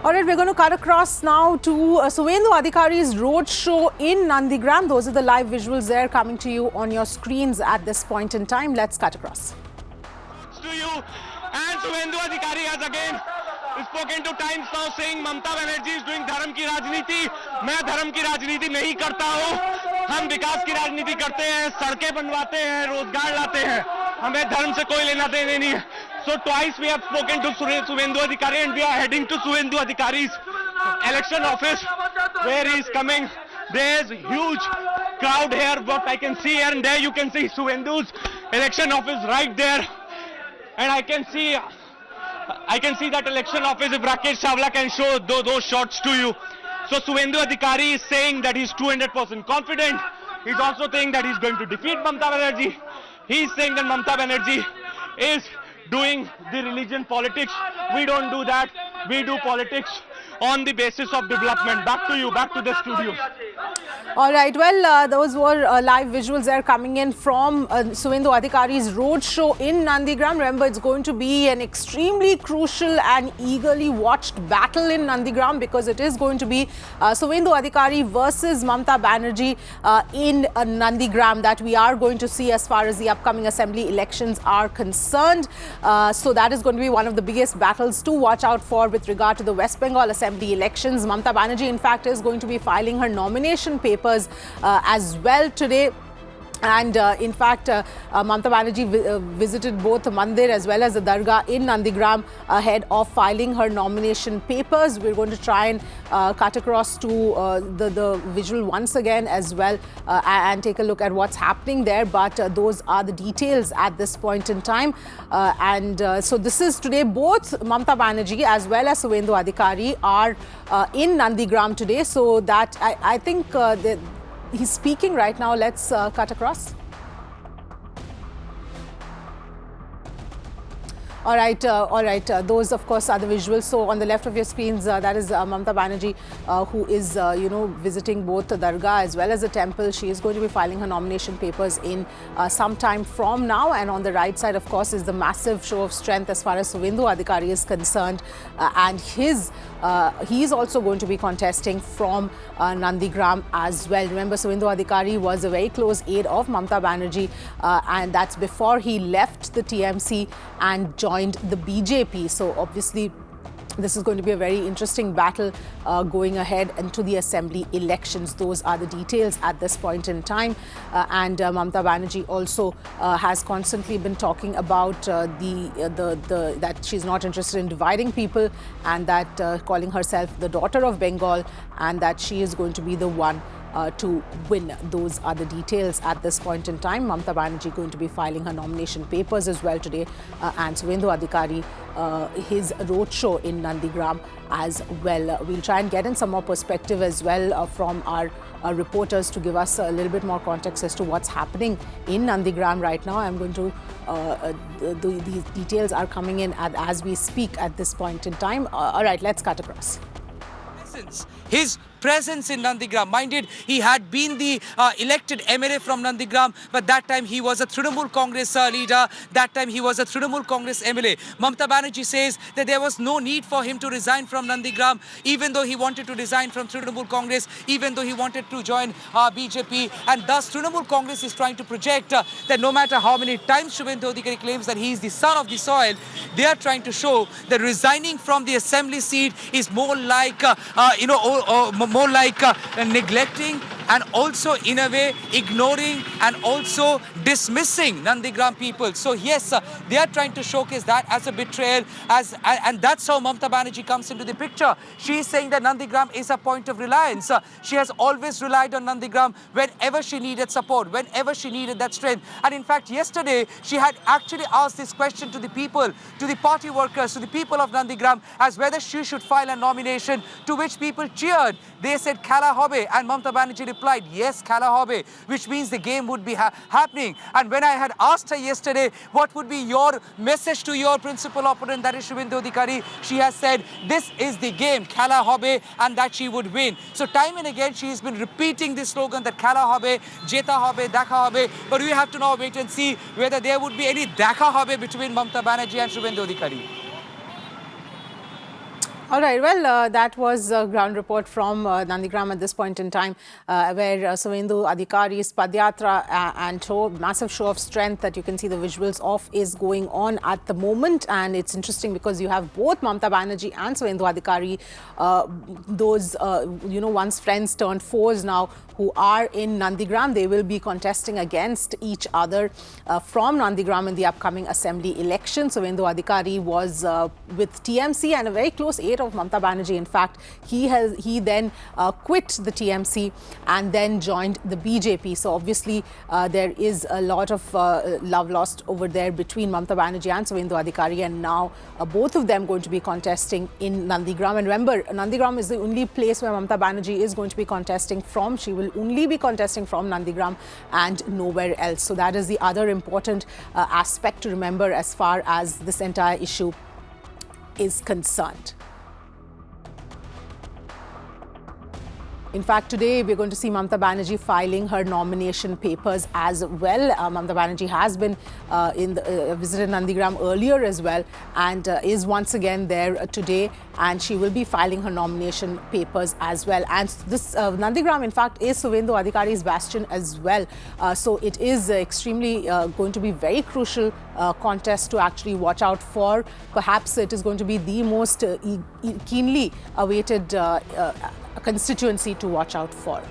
All right, we're going to cut across now to Suvendu Adhikari's roadshow in Nandigram. Those are the live visuals there coming to you on your screens at this point in time. Let's cut across. To you, and Suvendu Adhikari has again spoken to Times now saying Mamta Banerjee is doing धर्म की राजनीति. मैं धर्म की राजनीति नहीं करता हूँ. हम विकास की राजनीति करते हैं, सड़कें बनवाते हैं, रोजगार लाते हैं. हमें धर्म से कोई लेना देना नहीं है. So twice we have spoken to Suvendu Adhikari and we are heading to Suvendu Adhikari's election office where he is coming. There is huge crowd here, what I can see here, and there you can see Suvendu's election office right there. And I can see that election office if Rakesh Chawla can show those shots to you. So Suvendu Adhikari is saying that he's 200% confident. He's also saying that he's going to defeat Mamta Banerjee. He's saying that Mamta Banerjee is doing the religion politics. We don't do that. We do politics on the basis of development. Back to you, back to the studio. All right, well, those were live visuals there coming in from Suvendu Adhikari's roadshow in Nandigram. Remember, it's going to be an extremely crucial and eagerly watched battle in Nandigram because it is going to be Suvendu Adhikari versus Mamta Banerjee in Nandigram that we are going to see as far as the upcoming assembly elections are concerned. So that is going to be one of the biggest battles to watch out for with regard to the West Bengal assembly elections. Mamta Banerjee, in fact, is going to be filing her nomination papers as well today. And in fact, Mamta Banerjee visited both the Mandir as well as the Dargah in Nandigram ahead of filing her nomination papers. We're going to try and cut across to the visual once again as well and take a look at what's happening there. But those are the details at this point in time. So this is today. Both Mamta Banerjee as well as Suvendu Adhikari are in Nandigram today. So that I think he's speaking right now. Let's cut across. All right. Those, of course, are the visuals. So on the left of your screens, that is Mamta Banerjee, who is, visiting both the Dargah as well as the temple. She is going to be filing her nomination papers in some time from now. And on the right side, of course, is the massive show of strength as far as Suvendu Adhikari is concerned. And he is also going to be contesting from Nandigram as well. Remember, Suvendu Adhikari was a very close aide of Mamta Banerjee, and that's before he left the TMC and joined the BJP. So obviously, this is going to be a very interesting battle going ahead into the assembly elections. Those are the details at this point in time. And Mamta Banerjee also has constantly been talking about that she's not interested in dividing people, and that calling herself the daughter of Bengal, and that she is going to be the one to win. Those are the details at this point in time. Mamta Banerjee going to be filing her nomination papers as well today, and Suvendu Adhikari his roadshow in Nandigram as well. We'll try and get in some more perspective as well from our reporters to give us a little bit more context as to what's happening in Nandigram right now. I'm going to these details are coming in as we speak at this point in time. All right, let's cut across. His presence in Nandigram. Minded, he had been the elected MLA from Nandigram, but that time he was a Trinamool Congress leader. That time he was a Trinamool Congress MLA. Mamta Banerjee says that there was no need for him to resign from Nandigram, even though he wanted to resign from Trinamool Congress, even though he wanted to join BJP. And thus Trinamool Congress is trying to project that no matter how many times Suvendu Adhikari claims that he is the son of the soil, they are trying to show that resigning from the assembly seat is more like, neglecting and also in a way ignoring and also dismissing Nandigram people. So yes, they are trying to showcase that as a betrayal, and that's how Mamta Banerjee comes into the picture. She is saying that Nandigram is a point of reliance. She has always relied on Nandigram whenever she needed support, whenever she needed that strength. And in fact, yesterday she had actually asked this question to the people, to the party workers, to the people of Nandigram, as whether she should file a nomination, to which people cheered. They said Khala hobe, and Mamta Banerjee replied, yes, Khala hobe, which means the game would be happening. And when I had asked her yesterday, what would be your message to your principal opponent, that is Suvendu Adhikari, she has said, this is the game, Khala hobe, and that she would win. So time and again, she has been repeating this slogan that Khala hobe, Jeta hobe, Dakha hobe. But we have to now wait and see whether there would be any Dakha hobe between Mamta Banerjee and Suvendu Adhikari. All right, well, that was a ground report from Nandigram at this point in time, where Suvendu Adhikari's padyatra and massive show of strength that you can see the visuals of is going on at the moment. And it's interesting because you have both Mamta Banerjee and Suvendu Adhikari, those, once friends turned foes now, who are in Nandigram. They will be contesting against each other from Nandigram in the upcoming assembly election. Suvendu Adhikari was with TMC and a very close aide of Mamta Banerjee. In fact, he then quit the TMC and then joined the BJP. So obviously there is a lot of love lost over there between Mamta Banerjee and Suvendu Adhikari, and now both of them going to be contesting in Nandigram. And remember, Nandigram is the only place where Mamta Banerjee is going to be contesting from. She will only be contesting from Nandigram and nowhere else. So that is the other important aspect to remember as far as this entire issue is concerned. In fact, today we're going to see Mamta Banerjee filing her nomination papers as well. Mamta Banerjee has been visited Nandigram earlier as well, and is once again there today, and she will be filing her nomination papers as well. And this Nandigram, in fact, is Suvendu Adhikari's bastion as well. So it is extremely going to be very crucial contest to actually watch out for. Perhaps it is going to be the most keenly awaited constituency to watch out for.